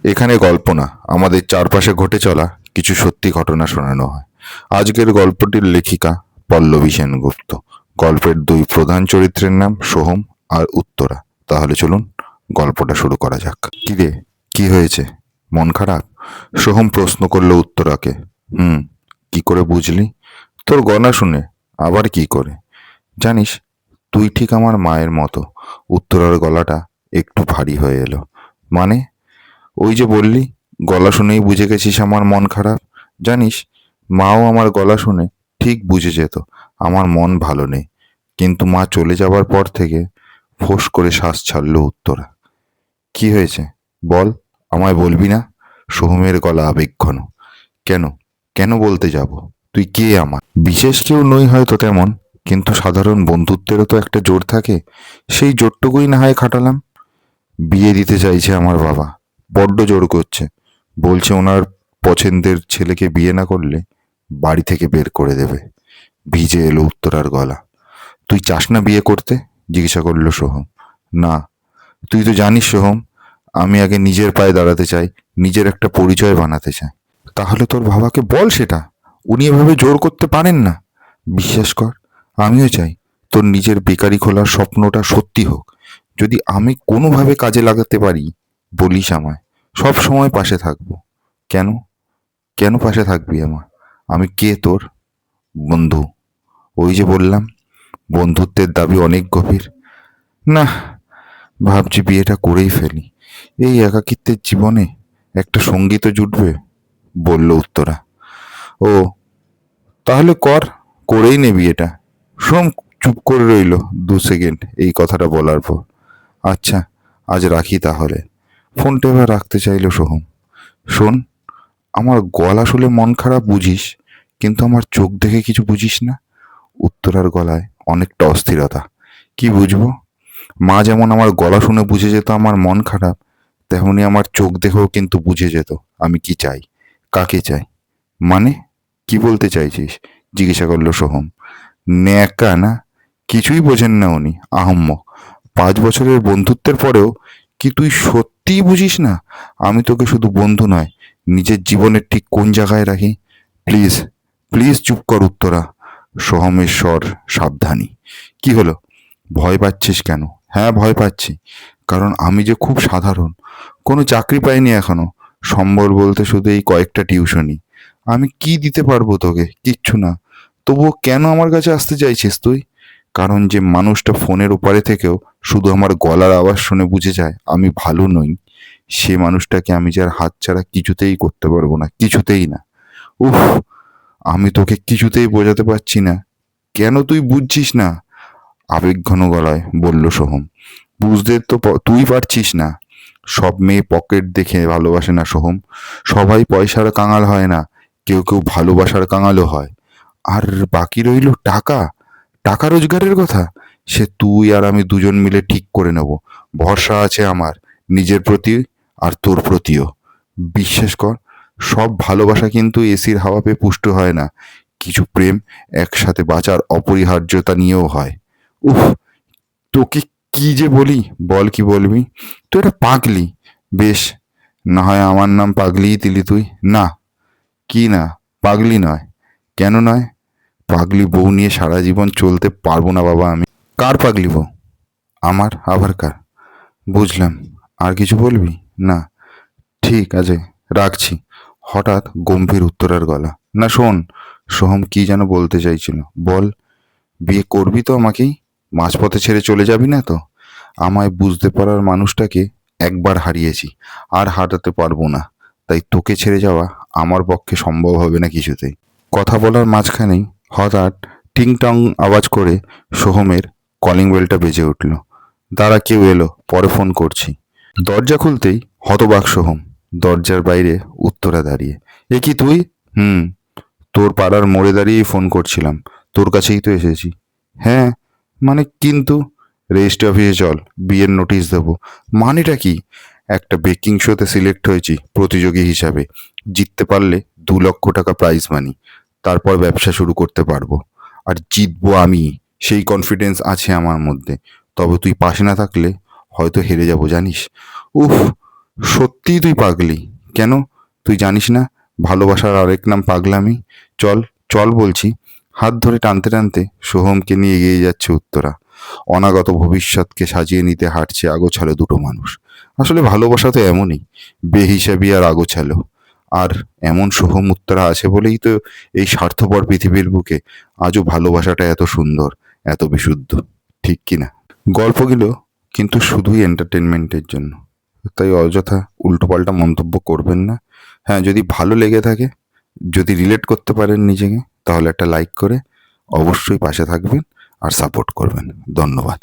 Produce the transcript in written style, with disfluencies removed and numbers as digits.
এখানে গল্প না, আমাদের চারপাশে ঘটে চলা কিছু সত্যি ঘটনা শোনানো হয়। আজকের গল্পটির লেখিকা পল্লবী সেনগুপ্ত। গল্পের দুই প্রধান চরিত্রের নাম সোহম আর উত্তরা। তাহলে চলুন গল্পটা শুরু করা যাক। কিরে, কি হয়েছে? মন খারাপ? সোহম প্রশ্ন করলো উত্তরাকে। হুম। কি করে বুঝলি? তোর গলা শুনে। আবার কি করে? জানিস, তুই ঠিক আমার মায়ের মতো। উত্তরার গলাটা একটু ভারী হয়ে এলো। মানে? ওই যে বললি, গলা শুনেই বুঝে গেছিস আমার মন খারাপ। জানিস, মাও আমার গলা শুনে ঠিক বুঝে যেত আমার মন ভালো নেই। কিন্তু মা চলে যাবার পর থেকে ফোঁস করে শ্বাস ছাড়লো উত্তরা। কি হয়েছে বল, আমায় বলবি না? সোহমের গলা আবেগঘন। কেন? কেন বলতে যাব? তুই কে আমার? বিশেষ কেউ নই হয়তো তেমন, কিন্তু সাধারণ বন্ধুত্বেরও তো একটা জোর থাকে। সেই জোরটুকুই না হয় খাটালাম। বিয়ে দিতে চাইছে আমার বাবা। বড্ড জোর করছে। বলছে ওনার পছন্দের ছেলেকে বিয়ে না করলে বাড়ি থেকে বের করে দেবে। ভিজে এলো উত্তরার গলা। তুই চাস না বিয়ে করতে? জিজ্ঞাসা করলো সোহম। না। তুই তো জানিস সোহম, আমি আগে নিজের পায়ে দাঁড়াতে চাই, নিজের একটা পরিচয় বানাতে চাই। তাহলে তোর বাবাকে বল সেটা। উনি এভাবে জোর করতে পারেন না। বিশ্বাস কর, আমিও চাই তোর নিজের বেকারি খোলার স্বপ্নটা সত্যি হোক। যদি আমি কোনোভাবে কাজে লাগাতে পারি, বলিস আমায়। সব সময় পাশে থাকবো। কেন? কেন পাশে থাকবি আমার? আমি কে তোর? বন্ধু। ওই যে বললাম, বন্ধুত্বের দাবি অনেক গভীর। না, ভাবছি বিয়েটা করেই ফেলি। এই একাকিত্বের জীবনে একটা সঙ্গী তো জুটবে, বলল উত্তরা। ও, তাহলে কর, করেই নে বিয়েটা। সোম চুপ করে রইল 2 সেকেন্ড এই কথাটা বলার পর। আচ্ছা, আজ রাখি তাহলে। ফোনটা এবার রাখতে চাইল সোহম। শোন, আমার গলা শুনে মন খারাপ বুঝিস, কিন্তু আমার চোখ দেখে কিছু বুঝিস না। উত্তরার গলায় অনেকটা অস্থিরতা। কি বুঝবো? মা যেমন আমার গলা শুনে বুঝে যেত আমার মন খারাপ, তেমনি আমার চোখ দেখেও কিন্তু বুঝে যেত আমি কি চাই, কাকে চাই। মানে? কি বলতে চাইছিস? জিজ্ঞাসা করলো সোহম। ন্যাকা না? কিছুই বোঝেন না উনি, আহম্মক। 5 বছরের বন্ধুত্বের পরেও কি তুই সত্যিই বুঝিস না আমি তোকে শুধু বন্ধু নয়, নিজের জীবনের ঠিক কোন জায়গায় রাখি? প্লিজ, প্লিজ চুপ কর উত্তরা। সোহমের স্বর সাবধানী। কি হলো? ভয় পাচ্ছিস কেন? হ্যাঁ, ভয় পাচ্ছি। কারণ আমি যে খুব সাধারণ, কোনো চাকরি পাইনি এখনো। সম্বল বলতে শুধু এই কয়েকটা টিউশনি। আমি কি দিতে পারবো তোকে? কিচ্ছু না। তবুও কেন আমার কাছে আসতে চাইছিস তুই? কারণ যে মানুষটা ফোনের ওপারে থেকেও শুধু আমার গলার আওয়াজ শুনে বুঝে যায় আমি ভালো নই, সে মানুষটাকে আমি যে আর হাতছাড়া কিছুতেই করতে পারবো না, কিছুতেই না। উফ, আমি তোকে কিছুতেই বোঝাতে পারছি না। কেন তুই বুঝছিস না? আবেগঘন গলায় বলল সোহম। বুঝতে তো তুই পারছিস না। সব মেয়ে পকেট দেখে ভালোবাসে না সোহম। সবাই পয়সার কাঙাল হয় না। কেউ কেউ ভালোবাসার কাঙালও হয়। আর বাকি রইল টাকা। টাকা রোজগারের কথা, সে তুই আর আমি দুজন মিলে ঠিক করে নেব। ভরসা আছে আমার নিজের প্রতি, আর তোর প্রতিও। বিশ্বাস কর, সব ভালোবাসা কিন্তু এসির হাওয়া পেয়ে পুষ্ট হয় না। কিছু প্রেম একসাথে বাঁচার অপরিহার্যতা নিয়েও হয়। উফ, তোকে কি যে বলি, বল কি বলবি? তুই একটা পাগলি। বেশ, না হয় আমার নাম পাগলিই দিলি তুই। না। কি না? পাগলি নয়। কেন নয়? পাগলি বউ নিয়ে সারা জীবন চলতে পারবো না বাবা আমি। কার পাগলি বউ? আমার? আবার কার? বুঝলাম। আর কিছু বলবি? না। ঠিক আছে, রাখছি। হঠাৎ গম্ভীর উত্তরার গলা। না শোন। সোহম কি যেন বলতে চাইছিল। বল। বিয়ে করবি তো আমাকেই? মাঝপথে ছেড়ে চলে যাবি না তো? আমায় বুঝতে পারার মানুষটাকে একবার হারিয়েছি, আর হারাতে পারবো না। তাই তোকে ছেড়ে যাওয়া আমার পক্ষে সম্ভব হবে না কিছুতেই। কথা বলার মাঝখানেই হঠাৎ টিং টং আওয়াজ করে সোহমের কলিং বেলটা বেজে উঠল। দাঁড়া, কেউ এলো, পরে ফোন করছি। দরজা খুলতেই হতবাক সোহম। দরজার বাইরে উত্তরা দাঁড়িয়ে। এ কি তুই? হুম। তোর পাড়ার মোড়ে দাঁড়িয়েই ফোন করছিলাম। তোর কাছেই তো এসেছি। হ্যাঁ, মানে কিন্তু? রেজিস্ট্রি অফিসে চল, বিয়ের নোটিশ দেবো। মানেটা কি? একটা বেকিং শোতে সিলেক্ট হয়েছি প্রতিযোগী হিসাবে। জিততে পারলে 2 লক্ষ টাকা প্রাইজ মানি। তারপর ব্যবসা শুরু করতে পারবো। আর জিতবো আমি, সেই কনফিডেন্স আছে আমার মধ্যে। তবে তুই পাশে না থাকলে হয়তো হেরে যাবো, জানিস? উফ, সত্যিই তুই পাগলি? কেন? তুই জানিস না ভালোবাসার আরেক নাম পাগলামি? চল, চল বলছি। হাত ধরে টানতে টানতে সোহমকে নিয়ে এগিয়ে যাচ্ছে উত্তরা। অনাগত ভবিষ্যৎকে সাজিয়ে নিতে হাঁটছে আগোছালো দুটো মানুষ। আসলে ভালোবাসা তো এমনই, বেহিসাবি আর আগোছালো। আর এমন সোহম উত্তরা আছে বলেই তো এই স্বার্থপর পৃথিবীর বুকে আজও ভালোবাসাটা এত সুন্দর, এত বিশুদ্ধ। ঠিক কি না? গল্পগুলো কিন্তু শুধুই এন্টারটেনমেন্টের জন্য, তাই অযথা উল্টোপাল্টা মন্তব্য করবেন না। হ্যাঁ, যদি ভালো লেগে থাকে, যদি রিলেট করতে পারেন নিজেকে, তাহলে একটা লাইক করে অবশ্যই পাশে থাকবেন আর সাপোর্ট করবেন। ধন্যবাদ।